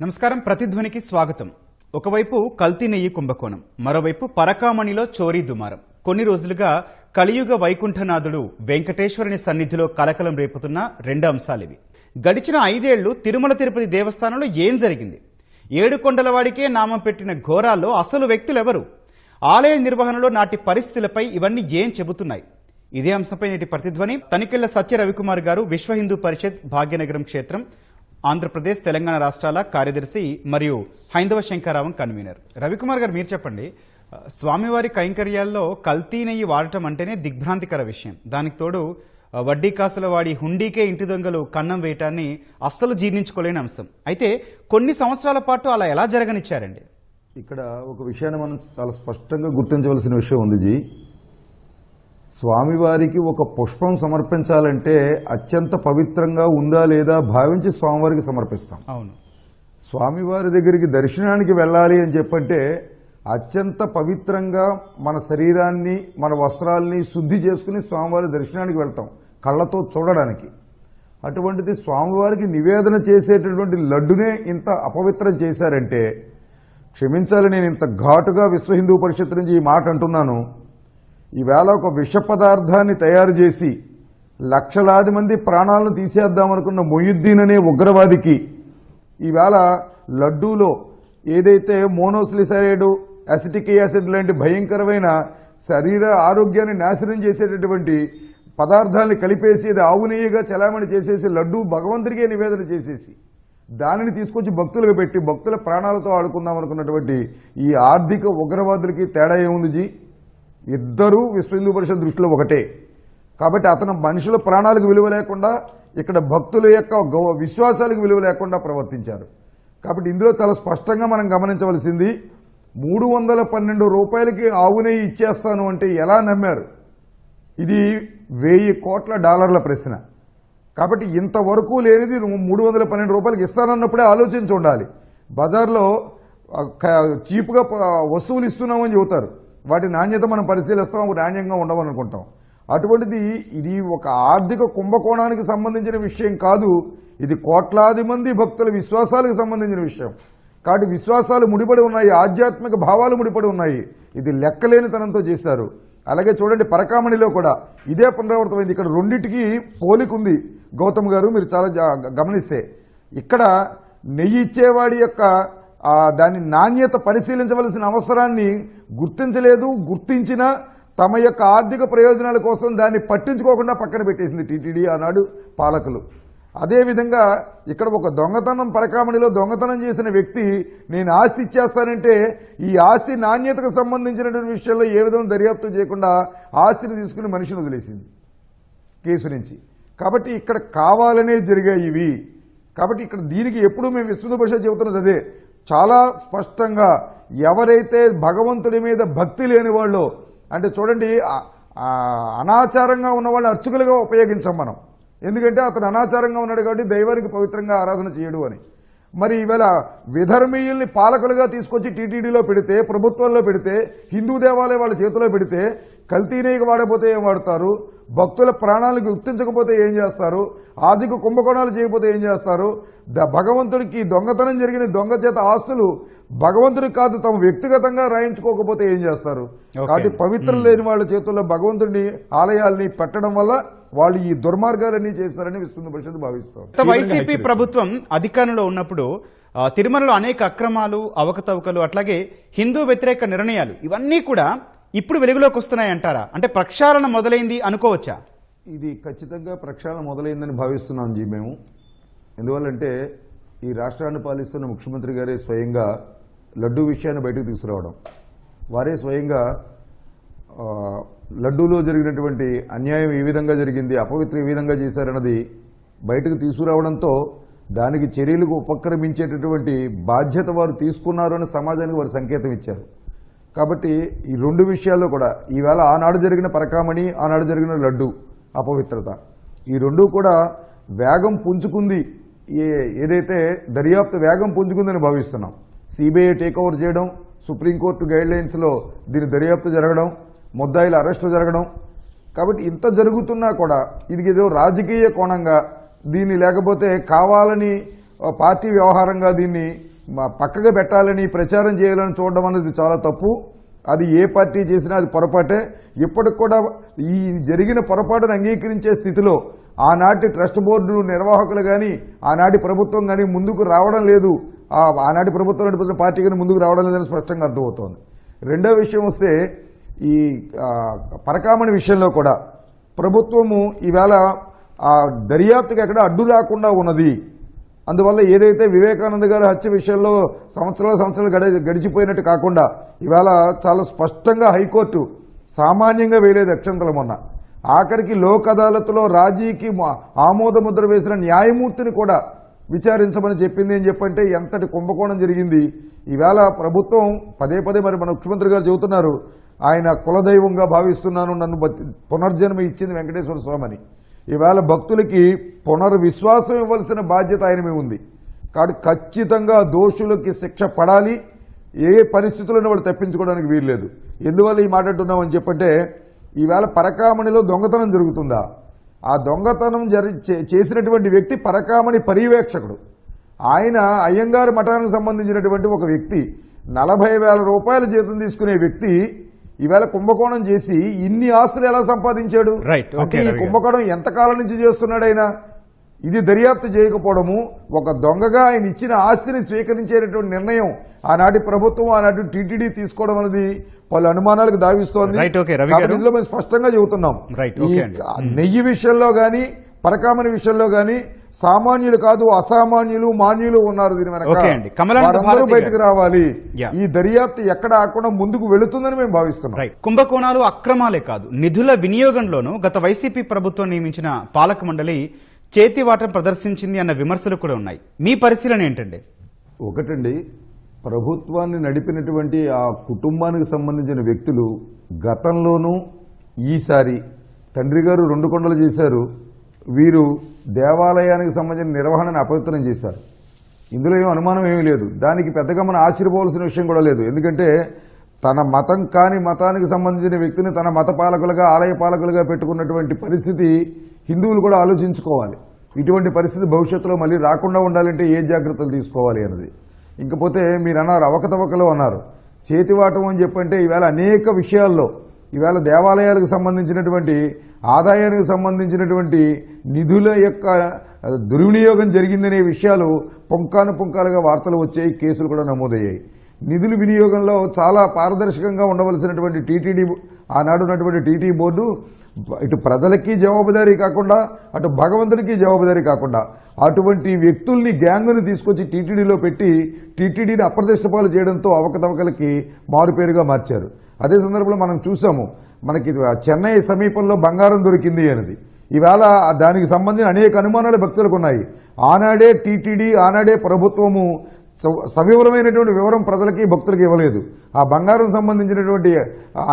నమస్కారం. ప్రతిధ్వనికి స్వాగతం. ఒకవైపు కల్తీ నెయ్యి కుంభకోణం, మరోవైపు పరకామణిలో చోరీ దుమారం. కొన్ని రోజులుగా కలియుగ వైకుంఠనాథుడు వెంకటేశ్వరుని సన్నిధిలో కలకలం రేపుతున్న రెండు అంశాలివి. గడిచిన 5 ఏళ్లు తిరుమల తిరుపతి దేవస్థానంలో ఏం జరిగింది? 7 కొండలవాడికే నామం పెట్టిన ఘోరాల్లో అసలు వ్యక్తులెవరు? ఆలయ నిర్వహణలో నాటి పరిస్థితులపై ఇవన్నీ ఏం చెబుతున్నాయి? ఇదే అంశంపై నేటి ప్రతిధ్వని తనికెళ్ల సత్య రవికుమార్ గారు, విశ్వ హిందూ పరిషత్ భాగ్యనగరం క్షేత్రం, ఆంధ్రప్రదేశ్ తెలంగాణ రాష్ట్రాల కార్యదర్శి మరియు హైందవ శంకరావం కన్వీనర్. రవికుమార్ గారు, మీరు చెప్పండి. స్వామివారి కైంకర్యాల్లో కల్తీ నెయ్యి వాడటం అంటేనే దిగ్భ్రాంతికర విషయం. దానికి తోడు వడ్డీ కాసుల వాడి హుండీకే ఇంటి దొంగలు కన్నం వేయటాన్ని అస్సలు జీర్ణించుకోలేని అంశం. అయితే కొన్ని సంవత్సరాల పాటు అలా ఎలా జరగనిచ్చారండి? ఇక్కడ ఒక విషయాన్ని మనం చాలా స్పష్టంగా గుర్తించవలసిన విషయం ఉంది జీ. స్వామివారికి ఒక పుష్పం సమర్పించాలంటే అత్యంత పవిత్రంగా ఉందా లేదా భావించి స్వామివారికి సమర్పిస్తాం. అవును. స్వామివారి దగ్గరికి దర్శనానికి వెళ్ళాలి అని చెప్పంటే అత్యంత పవిత్రంగా మన శరీరాన్ని, మన వస్త్రాల్ని శుద్ధి చేసుకుని స్వామివారి దర్శనానికి వెళ్తాం, కళ్ళతో చూడడానికి. అటువంటిది స్వామివారికి నివేదన చేసేటటువంటి లడ్డునే ఇంత అపవిత్రం చేశారంటే, క్షమించాలి, నేను ఇంత ఘాటుగా విశ్వ హిందూ పరిషత్ నుంచి ఈ మాట అంటున్నాను. ఈవేళ ఒక విష పదార్థాన్ని తయారు చేసి లక్షలాది మంది ప్రాణాలను తీసేద్దామనుకున్న మొయ్యుద్దీన్ అనే ఉగ్రవాదికి ఈవేళ లడ్డూలో ఏదైతే మోనోస్లిసరైడ్, అసిటిక్ యాసిడ్ లాంటి భయంకరమైన శరీర ఆరోగ్యాన్ని నాశనం చేసేటటువంటి పదార్థాలని కలిపేసి అది ఆవు నెయ్యిగా చలామణి చేసేసి లడ్డూ భగవంతుడికే నివేదన చేసేసి దానిని తీసుకొచ్చి భక్తులకు పెట్టి భక్తుల ప్రాణాలతో ఆడుకుందాం అనుకున్నటువంటి ఈ ఆర్థిక ఉగ్రవాదులకి తేడా ఏముంది జీ? ఇద్దరూ విశ్వ హిందూ పరిషత్ దృష్టిలో ఒకటే. కాబట్టి అతను మనుషుల ప్రాణాలకు విలువ లేకుండా, ఇక్కడ భక్తుల యొక్క విశ్వాసాలకు విలువ లేకుండా ప్రవర్తించారు. కాబట్టి ఇందులో చాలా స్పష్టంగా మనం గమనించవలసింది, 312 రూపాయలకి ఆవు నెయ్యి ఇచ్చేస్తాను అంటే ఎలా నమ్మారు? ఇది $1000 కోట్ల ప్రశ్న. కాబట్టి ఇంతవరకు లేనిది 312 రూపాయలకి ఇస్తానన్నప్పుడే ఆలోచించి ఉండాలి. బజార్లో చీప్గా వస్తువులు ఇస్తున్నామని చెబుతారు, వాటి నాణ్యత మనం పరిశీలిస్తాం, నాణ్యంగా ఉండవనుకుంటాం. అటువంటిది ఇది ఒక ఆర్థిక కుంభకోణానికి సంబంధించిన విషయం కాదు, ఇది కోట్లాది మంది భక్తుల విశ్వాసాలకు సంబంధించిన విషయం. కాబట్టి విశ్వాసాలు ముడిపడి ఉన్నాయి, ఆధ్యాత్మిక భావాలు ముడిపడి ఉన్నాయి. ఇది లెక్కలేనితనంతో చేశారు. అలాగే చూడండి, పరకామణిలో కూడా ఇదే పునరావృతమైంది. ఇక్కడ రెండింటికి పోలిక ఉంది. గౌతమ్ గారు, మీరు చాలా గమనిస్తే ఇక్కడ నెయ్యి ఇచ్చేవాడి యొక్క దాని నాణ్యత పరిశీలించవలసిన అవసరాన్ని గుర్తించలేదు. గుర్తించిన తమ యొక్క ఆర్థిక ప్రయోజనాల కోసం దాన్ని పట్టించుకోకుండా పక్కన పెట్టేసింది టీటీడీ ఆనాడు పాలకులు. అదేవిధంగా ఇక్కడ ఒక దొంగతనం, పరకామణిలో దొంగతనం చేసిన వ్యక్తి నేను ఆస్తి ఇచ్చేస్తానంటే ఈ ఆస్తి నాణ్యతకు సంబంధించినటువంటి విషయంలో ఏ విధంగా దర్యాప్తు చేయకుండా ఆస్తిని తీసుకుని మనిషిని వదిలేసింది కేసు నుంచి. కాబట్టి ఇక్కడ కావాలనే జరిగాయి ఇవి. కాబట్టి ఇక్కడ దీనికి ఎప్పుడు మేము విశ్వ హిందూ పరిషత్ చెబుతున్నది అదే, చాలా స్పష్టంగా ఎవరైతే భగవంతుడి మీద భక్తి లేని వాళ్ళు, అంటే చూడండి, అనాచారంగా ఉన్న వాళ్ళని అర్చకులుగా ఉపయోగించాం మనం. ఎందుకంటే అతను అనాచారంగా ఉన్నాడు కాబట్టి దైవానికి పవిత్రంగా ఆరాధన చేయడు అని. మరి ఈవేళ విధర్మీయుల్ని పాలకులుగా తీసుకొచ్చి టీటీడీలో పెడితే, ప్రభుత్వంలో పెడితే, హిందూ దేవాలయం వాళ్ళ చేతిలో పెడితే కల్తీ నెయ్యి వాడకపోతే ఏం వాడతారు? భక్తుల ప్రాణాలకు గుర్తించకపోతే ఏం చేస్తారు? ఆర్థిక కుంభకోణాలు చేయకపోతే ఏం చేస్తారు? భగవంతుడికి దొంగతనం జరిగిన దొంగ చేత ఆస్తులు భగవంతుడికి కాదు తమ వ్యక్తిగతంగా రాయించుకోకపోతే ఏం చేస్తారు? కాబట్టి పవిత్రం లేని వాళ్ళ చేతుల్లో భగవంతుడిని, ఆలయాల్ని పెట్టడం వల్ల వాళ్ళు ఈ దుర్మార్గాలన్నీ చేస్తారని విశ్వ హిందూ పరిషత్ భావిస్తారు. వైసీపీ ప్రభుత్వం అధికారంలో ఉన్నప్పుడు తిరుమలలో అనేక అక్రమాలు, అవకతవకలు, అట్లాగే హిందూ వ్యతిరేక నిర్ణయాలు ఇవన్నీ కూడా ఇప్పుడు వెలుగులోకి వస్తున్నాయి అంటారా? అంటే ప్రక్షాళన మొదలైంది అనుకోవచ్చా? ఇది ఖచ్చితంగా ప్రక్షాళన మొదలైందని భావిస్తున్నాం జీ మేము. ఎందువల్లంటే ఈ రాష్ట్రాన్ని పాలిస్తున్న ముఖ్యమంత్రి గారే స్వయంగా లడ్డూ విషయాన్ని బయటకు తీసుకురావడం, వారే స్వయంగా లడ్డూలో జరిగినటువంటి అన్యాయం ఏ విధంగా జరిగింది, అపవిత్రం ఏ విధంగా చేశారన్నది బయటకు తీసుకురావడంతో దానికి చర్యలకు ఉపక్రమించేటటువంటి బాధ్యత వారు తీసుకున్నారు అని సమాజానికి వారు సంకేతం ఇచ్చారు. కాబట్టి ఈ రెండు విషయాల్లో కూడా ఈవేళ ఆనాడు జరిగిన పరకామణి, ఆనాడు జరిగిన లడ్డు అపవిత్రత, ఈ రెండూ కూడా వేగం పుంజుకుంది. ఏదైతే దర్యాప్తు వేగం పుంజుకుందని భావిస్తున్నాం. సిబిఐ టేక్ ఓవర్ చేయడం, సుప్రీంకోర్టు గైడ్లైన్స్లో దీని దర్యాప్తు జరగడం, ముద్దాయిల అరెస్టు జరగడం. కాబట్టి ఇంత జరుగుతున్నా కూడా ఇది ఏదో రాజకీయ కోణంగా దీన్ని, లేకపోతే కావాలని పార్టీ వ్యవహారంగా దీన్ని పక్కగా పెట్టాలని ప్రచారం చేయాలని చూడడం అనేది చాలా తప్పు. అది ఏ పార్టీ చేసినా అది పొరపాటే. ఇప్పటికి కూడా ఈ జరిగిన పొరపాటును అంగీకరించే స్థితిలో ఆనాటి ట్రస్ట్ బోర్డు నిర్వాహకులు కానీ ఆనాటి ప్రభుత్వం కానీ ముందుకు రావడం లేదు. ఆనాటి ప్రభుత్వం నడిపిన పార్టీ కానీ ముందుకు రావడం లేదని స్పష్టంగా అర్థమవుతోంది. రెండో విషయం వస్తే ఈ పరకామణి విషయంలో కూడా ప్రభుత్వము ఈవేళ దర్యాప్తుకి ఎక్కడ అడ్డు రాకుండా ఉన్నది. అందువల్ల ఏదైతే వివేకానంద గారి హత్య విషయంలో సంవత్సరాలు గడిచిపోయినట్టు కాకుండా ఇవాళ చాలా స్పష్టంగా హైకోర్టు సామాన్యంగా వేయలేదు అక్షంతలు మొన్న. ఆఖరికి లోక్ అదాలత్లో రాజీకి ఆమోదముద్ర వేసిన న్యాయమూర్తిని కూడా విచారించమని చెప్పింది అని చెప్పంటే ఎంతటి కుంభకోణం జరిగింది. ఈవేళ ప్రభుత్వం పదే మరి మన ముఖ్యమంత్రి గారు చెబుతున్నారు, ఆయన కులదైవంగా భావిస్తున్నాను, నన్ను పునర్జన్మ ఇచ్చింది వెంకటేశ్వర స్వామి అని. ఈవేళ భక్తులకి పునర్విశ్వాసం ఇవ్వాల్సిన బాధ్యత ఆయన మీద ఉంది. కాబట్టి ఖచ్చితంగా దోషులకి శిక్ష పడాలి. ఏ పరిస్థితుల్లోనూ వాళ్ళు తప్పించుకోవడానికి వీల్లేదు. ఎందువల్ల ఈ మాట అంటున్నామని చెప్పంటే ఈవేళ పరకామణిలో దొంగతనం జరుగుతుందా? ఆ దొంగతనం చేసినటువంటి వ్యక్తి పరకామణి పర్యవేక్షకుడు. ఆయన అయ్యంగారు మఠానికి సంబంధించినటువంటి ఒక వ్యక్తి, 40,000 రూపాయల జీతం తీసుకునే వ్యక్తి ఈవేళ కుంభకోణం చేసి ఇన్ని ఆస్తులు ఎలా సంపాదించాడు? అంటే ఈ కుంభకోణం ఎంతకాలం నుంచి చేస్తున్నాడు ఆయన? ఇది దర్యాప్తు చేయకపోవడము, ఒక దొంగగా ఆయన ఇచ్చిన ఆస్తిని స్వీకరించేటటువంటి నిర్ణయం ఆనాటి ప్రభుత్వం ఆనాటి టీటీడీ తీసుకోవడం అనేది పలు అనుమానాలకు దావిస్తోంది. ఇందులో మేము స్పష్టంగా చెబుతున్నాం, నెయ్యి విషయంలో గాని పరకామణి విషయంలో గాని సామాన్యులు కాదు అసామాన్యులు మాన్యులు ఉన్నారు. దీని వెనక వారందరూ బయటకు రావాలి. ఈ దర్యాప్తు ఎక్కడ ఆకుండా ముందుకు వెళుతుందని మేము భావిస్తున్నాం. కుంభకోణాలు అక్రమాలే కాదు, నిధుల వినియోగంలోనూ గత వైసీపీ ప్రభుత్వం నియమించిన పాలక మండలి చేతివాటం ప్రదర్శించింది అన్న విమర్శలు కూడా ఉన్నాయి. మీ పరిశీలన ఏంటండి? ఒకటండి, ప్రభుత్వాన్ని నడిపినటువంటి ఆ కుటుంబానికి సంబంధించిన వ్యక్తులు గతంలోనూ ఈసారి తండ్రి గారు 2 కొండలు చేశారు, వీరు దేవాలయానికి సంబంధించిన నిర్వహణను అపవిత్రం చేశారు. ఇందులో ఏం అనుమానం ఏమీ లేదు. దానికి పెద్దగా మనం ఆశ్చర్యపోవాల్సిన విషయం కూడా లేదు. ఎందుకంటే తన మతం కాని మతానికి సంబంధించిన వ్యక్తిని తన మత పాలకులుగా ఆలయ పాలకులుగా పెట్టుకున్నటువంటి పరిస్థితి హిందువులు కూడా ఆలోచించుకోవాలి. ఇటువంటి పరిస్థితి భవిష్యత్తులో మళ్ళీ రాకుండా ఉండాలంటే ఏ జాగ్రత్తలు తీసుకోవాలి అన్నది. ఇంకపోతే మీరు అన్నారు అవకతవకలు అన్నారు, చేతివాటం అని చెప్పంటే ఈవేళ అనేక విషయాల్లో ఈవేళ దేవాలయాలకు సంబంధించినటువంటి ఆదాయానికి సంబంధించినటువంటి నిధుల యొక్క దుర్వినియోగం జరిగిందనే విషయాలు పుంకాలుగా వార్తలు వచ్చాయి, కేసులు కూడా నమోదయ్యాయి. నిధుల వినియోగంలో చాలా పారదర్శకంగా ఉండవలసినటువంటి టీటీడీ ఆనాడు ఉన్నటువంటి టీటీడీ బోర్డు ఇటు ప్రజలకి జవాబుదారీ కాకుండా అటు భగవంతుడికి జవాబుదారీ కాకుండా అటువంటి వ్యక్తుల్ని గ్యాంగుని తీసుకొచ్చి టీటీడీలో పెట్టి టీటీడీని అప్రతిష్టపాలు చేయడంతో అవకతవకలకి మారుపేరుగా మార్చారు. అదే సందర్భంలో మనం చూసాము, మనకి చెన్నై సమీపంలో బంగారం దొరికింది అనేది. ఈవేళ దానికి సంబంధించిన అనేక అనుమానాలు భక్తులకు ఉన్నాయి. ఆనాడే టీటీడీ ఆనాడే ప్రభుత్వము సవివరమైనటువంటి వివరం ప్రజలకి భక్తులకి ఇవ్వలేదు. ఆ బంగారం సంబంధించినటువంటి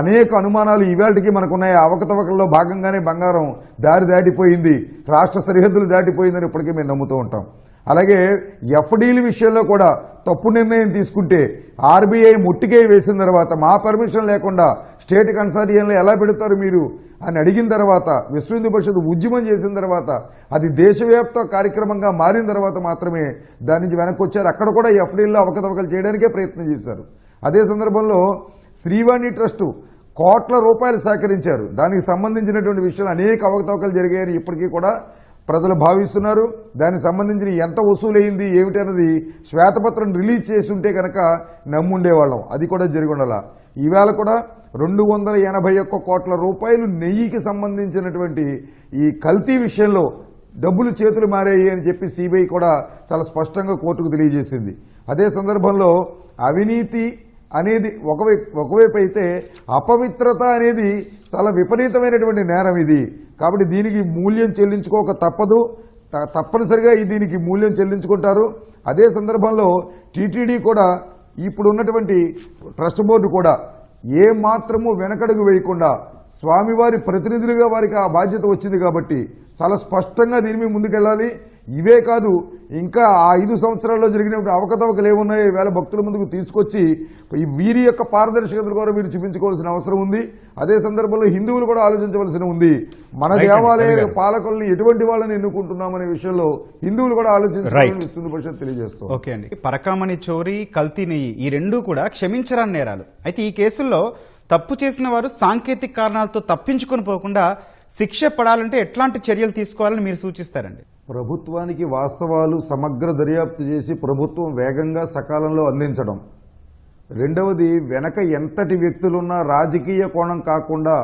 అనేక అనుమానాలు ఈవేళకి మనకున్నాయి. అవకతవకల్లో భాగంగానే బంగారం దారి దాటిపోయింది, రాష్ట్ర సరిహద్దులు దాటిపోయిందని ఇప్పటికీ మేము నమ్ముతూ ఉంటాం. అలాగే ఎఫ్డీల విషయంలో కూడా తప్పు నిర్ణయం తీసుకుంటే ఆర్బీఐ ముట్టికే వేసిన తర్వాత మా పర్మిషన్ లేకుండా స్టేట్ కన్సార్టియంలో ఎలా పెడతారు మీరు అని అడిగిన తర్వాత విశ్వ హిందూ పరిషత్ ఉద్యమం చేసిన తర్వాత అది దేశవ్యాప్త కార్యక్రమంగా మారిన తర్వాత మాత్రమే దాని నుంచి వెనక్కి వచ్చారు. అక్కడ కూడా ఎఫ్డీల్లో అవకతవకలు చేయడానికే ప్రయత్నం చేశారు. అదే సందర్భంలో శ్రీవాణి ట్రస్టు కోట్ల రూపాయలు సేకరించారు. దానికి సంబంధించినటువంటి విషయాలు అనేక అవకతవకలు జరిగాయని ఇప్పటికీ కూడా ప్రజలు భావిస్తున్నారు. దానికి సంబంధించిన ఎంత వసూలైంది ఏమిటన్నది శ్వేతపత్రం రిలీజ్ చేసి ఉంటే కనుక నమ్ముండేవాళ్ళం. అది కూడా జరిగి ఉండాల. ఈవేళ కూడా 281 కోట్ల రూపాయలు నెయ్యికి సంబంధించినటువంటి ఈ కల్తీ విషయంలో డబ్బులు చేతులు మారాయి అని చెప్పి సిబిఐ కూడా చాలా స్పష్టంగా కోర్టుకు తెలియజేసింది. అదే సందర్భంలో అవినీతి అనేది ఒకవైపు అయితే అపవిత్రత అనేది చాలా విపరీతమైనటువంటి నేరం ఇది. కాబట్టి దీనికి మూల్యం చెల్లించుకోక తప్పదు, తప్పనిసరిగా దీనికి మూల్యం చెల్లించుకుంటారు. అదే సందర్భంలో టీటీడీ కూడా ఇప్పుడు ఉన్నటువంటి ట్రస్ట్ బోర్డు కూడా ఏ మాత్రము వెనకడుగు వేయకుండా స్వామివారి ప్రతినిధులుగా వారికి ఆ బాధ్యత వచ్చింది కాబట్టి చాలా స్పష్టంగా దీని మీద ముందుకెళ్ళాలి. ఇవే కాదు, ఇంకా ఆ 5 సంవత్సరాల్లో జరిగినటువంటి అవకతవకలు ఏమున్నాయో ఈవేళ భక్తుల ముందుకు తీసుకొచ్చి వీరి యొక్క పారదర్శకతలు కూడా వీరు చూపించుకోవాల్సిన అవసరం ఉంది. అదే సందర్భంలో హిందువులు కూడా ఆలోచించవలసిన ఉంది. మన దేవాలయ పాలకుల్ని ఎటువంటి వాళ్ళని ఎన్నుకుంటున్నామనే విషయంలో హిందువులు కూడా ఆలోచించాలని విస్తృత పరిషత్ తెలియజేస్తాం. ఓకే అండి. పరకామణి చోరీ, కల్తీ నెయ్యి ఈ రెండూ కూడా క్షమించరాని నేరాలు. అయితే ఈ కేసుల్లో తప్పు చేసిన వారు సాంకేతిక కారణాలతో తప్పించుకొని పోకుండా శిక్ష పడాలంటే ఎట్లాంటి చర్యలు తీసుకోవాలని మీరు సూచిస్తారండి? ప్రభుత్వానికి వాస్తవాలు సమగ్ర దర్యాప్తు చేసి ప్రభుత్వం వేగంగా సకాలంలో అందించడం. రెండవది, వెనక ఎంతటి వ్యక్తులున్నా రాజకీయ కోణం కాకుండా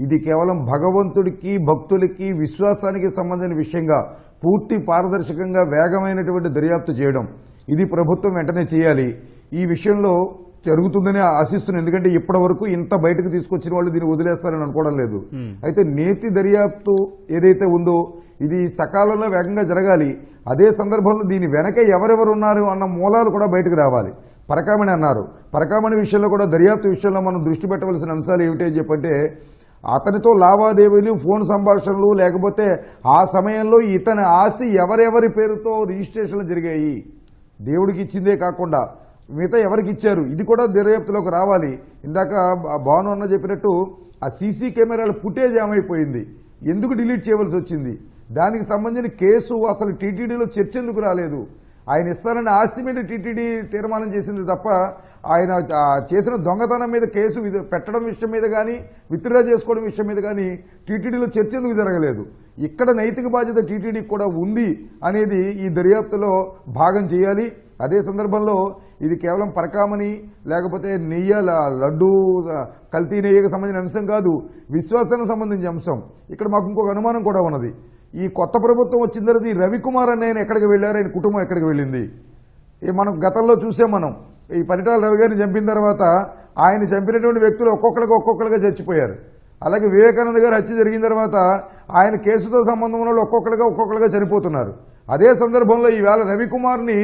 ఇది కేవలం భగవంతుడికి, భక్తులకి, విశ్వాసానికి సంబంధించిన విషయంగా పూర్తి పారదర్శకంగా వేగమైనటువంటి దర్యాప్తు చేయడం, ఇది ప్రభుత్వం వెంటనే చేయాలి. ఈ విషయంలో జరుగుతుందని ఆశిస్తున్నాను. ఎందుకంటే ఇప్పటి వరకు ఇంత బయటకు తీసుకొచ్చిన వాళ్ళు దీన్ని వదిలేస్తారని అనుకోవడం లేదు. అయితే నేతి దర్యాప్తు ఏదైతే ఉందో ఇది సకాలంలో వేగంగా జరగాలి. అదే సందర్భంలో దీని వెనక ఎవరెవరు ఉన్నారు అన్న మూలాలు కూడా బయటకు రావాలి. పరకామణి అన్నారు, పరకామణి విషయంలో కూడా దర్యాప్తు విషయంలో మనం దృష్టి పెట్టవలసిన అంశాలు ఏమిటి అని చెప్పంటే, అతనితో లావాదేవీలు, ఫోన్ సంభాషణలు, లేకపోతే ఆ సమయంలో ఇతని ఆస్తి ఎవరెవరి పేరుతో రిజిస్ట్రేషన్లు జరిగాయి, దేవుడికి ఇచ్చిందే కాకుండా మిగతా ఎవరికి ఇచ్చారు, ఇది కూడా దర్యాప్తులోకి రావాలి. ఇందాక భాను అన్న చెప్పినట్టు ఆ సీసీ కెమెరాల ఫుటేజ్ ఏమైపోయింది, ఎందుకు డిలీట్ చేయవలసి వచ్చింది, దానికి సంబంధించిన కేసు అసలు టీటీడీలో చర్చ ఎందుకు రాలేదు, ఆయన ఇస్తారని ఆస్తి మీద టీటీడీ తీర్మానం చేసింది తప్ప ఆయన చేసిన దొంగతనం మీద కేసు పెట్టడం విషయం మీద కానీ, విత్డ్రా చేసుకోవడం విషయం మీద కానీ టీటీడీలో చర్చ ఎందుకు జరగలేదు. ఇక్కడ నైతిక బాధ్యత టీటీడీకి కూడా ఉంది అనేది ఈ దర్యాప్తులో భాగం చేయాలి. అదే సందర్భంలో ఇది కేవలం పరకామణి లేకపోతే నెయ్యి, లడ్డు, కల్తీ నెయ్యికి సంబంధించిన అంశం కాదు, విశ్వాసానికి సంబంధించిన అంశం. ఇక్కడ మాకు ఇంకొక అనుమానం కూడా ఉన్నది. ఈ కొత్త ప్రభుత్వం వచ్చిన తర్వాత ఈ రవికుమార్ అనే ఆయన ఎక్కడికి వెళ్ళారు, ఆయన కుటుంబం ఎక్కడికి వెళ్ళింది? మనం గతంలో చూసాం. మనం ఈ పరిటాల రవి గారిని చంపిన తర్వాత ఆయన చంపినటువంటి వ్యక్తులు ఒక్కొక్కరుగా చచ్చిపోయారు. అలాగే వివేకానంద గారు హత్య జరిగిన తర్వాత ఆయన కేసుతో సంబంధం ఉన్న వాళ్ళు ఒక్కొక్కరుగా చనిపోతున్నారు. అదే సందర్భంలో ఈవేళ రవికుమార్ని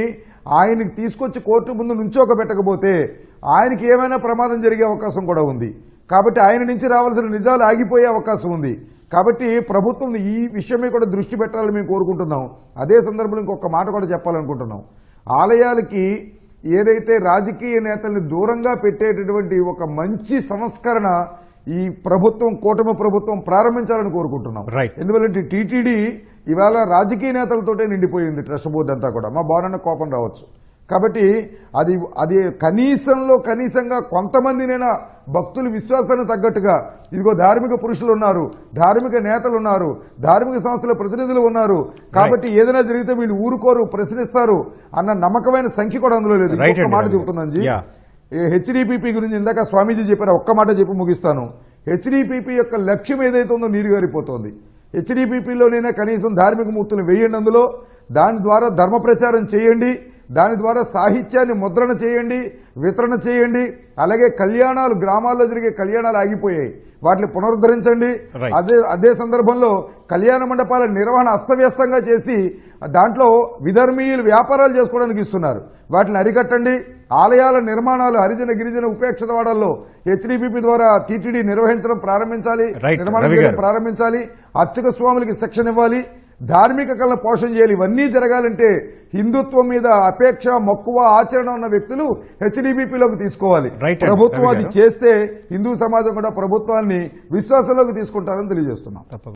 ఆయనకి తీసుకొచ్చి కోర్టు ముందు నుంచోకబెట్టకపోతే ఆయనకి ఏమైనా ప్రమాదం జరిగే అవకాశం కూడా ఉంది. కాబట్టి ఆయన నుంచి రావాల్సిన నిజాలు ఆగిపోయే అవకాశం ఉంది. కాబట్టి ప్రభుత్వం ఈ విషయమే కూడా దృష్టి పెట్టాలని మేము కోరుకుంటున్నాం. అదే సందర్భంలో ఇంకొక మాట కూడా చెప్పాలనుకుంటున్నాం. ఆలయాలకి ఏదైతే రాజకీయ నేతల్ని దూరంగా పెట్టేటటువంటి ఒక మంచి సంస్కరణ ఈ ప్రభుత్వం, కూటమి ప్రభుత్వం ప్రారంభించాలని కోరుకుంటున్నాం. ఎందుకంటే టీటీడీ ఇవాళ రాజకీయ నేతలతోటే నిండిపోయింది. ట్రస్ట్ బోర్డు అంతా కూడా మా బారన్న కోపం రావచ్చు. కాబట్టి అది కనీసంగా కొంతమందినైనా భక్తుల విశ్వాసాన్ని తగ్గట్టుగా, ఇదిగో ధార్మిక పురుషులు ఉన్నారు, ధార్మిక నేతలు ఉన్నారు, ధార్మిక సంస్థల ప్రతినిధులు ఉన్నారు, కాబట్టి ఏదైనా జరిగితే వీళ్ళు ఊరుకోరు, ప్రశ్నిస్తారు అన్న నమ్మకమైన సంఖ్య కూడా అందులో లేదు. ఒక్క మాట చెబుతున్నాను జీ, హెచ్డిపిపి గురించి ఇందాక స్వామీజీ చెప్పారు, ఒక్క మాట చెప్పి ముగిస్తాను. హెచ్డిపిపి యొక్క లక్ష్యం ఏదైతే ఉందో నీరుగారిపోతోంది. హెచ్డిపిపిలోనైనా కనీసం ధార్మిక మూర్తులు వేయండి, అందులో దాని ద్వారా ధర్మ ప్రచారం చేయండి, దాని ద్వారా సాహిత్యాన్ని ముద్రణ చేయండి, వితరణ చేయండి. అలాగే కళ్యాణాలు, గ్రామాల్లో జరిగే కళ్యాణాలు ఆగిపోయాయి, వాటిని పునరుద్ధరించండి. అదే సందర్భంలో కళ్యాణ మండపాల నిర్వహణ అస్తవ్యస్తంగా చేసి దాంట్లో విధర్మీయులు వ్యాపారాలు చేసుకోవడానికి ఇస్తున్నారు, వాటిని అరికట్టండి. ఆలయాల నిర్మాణాలు హరిజన గిరిజన ఉపేక్షిత వాడల్లో హెచ్డిపిపి ద్వారా టీటీడీ నిర్వహించడం ప్రారంభించాలి, నిర్మాణం చేయడం ప్రారంభించాలి. అర్చక స్వాములకి శిక్షణ ఇవ్వాలి, ధార్మిక కళను పోషణ చేయాలి. ఇవన్నీ జరగాలంటే హిందుత్వం మీద అపేక్ష, మక్కువ, ఆచరణ ఉన్న వ్యక్తులు హెచ్డిపిపిలోకి తీసుకోవాలి. ప్రభుత్వం అది చేస్తే హిందూ సమాజం కూడా ప్రభుత్వాన్ని విశ్వాసంలోకి తీసుకుంటారని తెలియజేస్తున్నాం.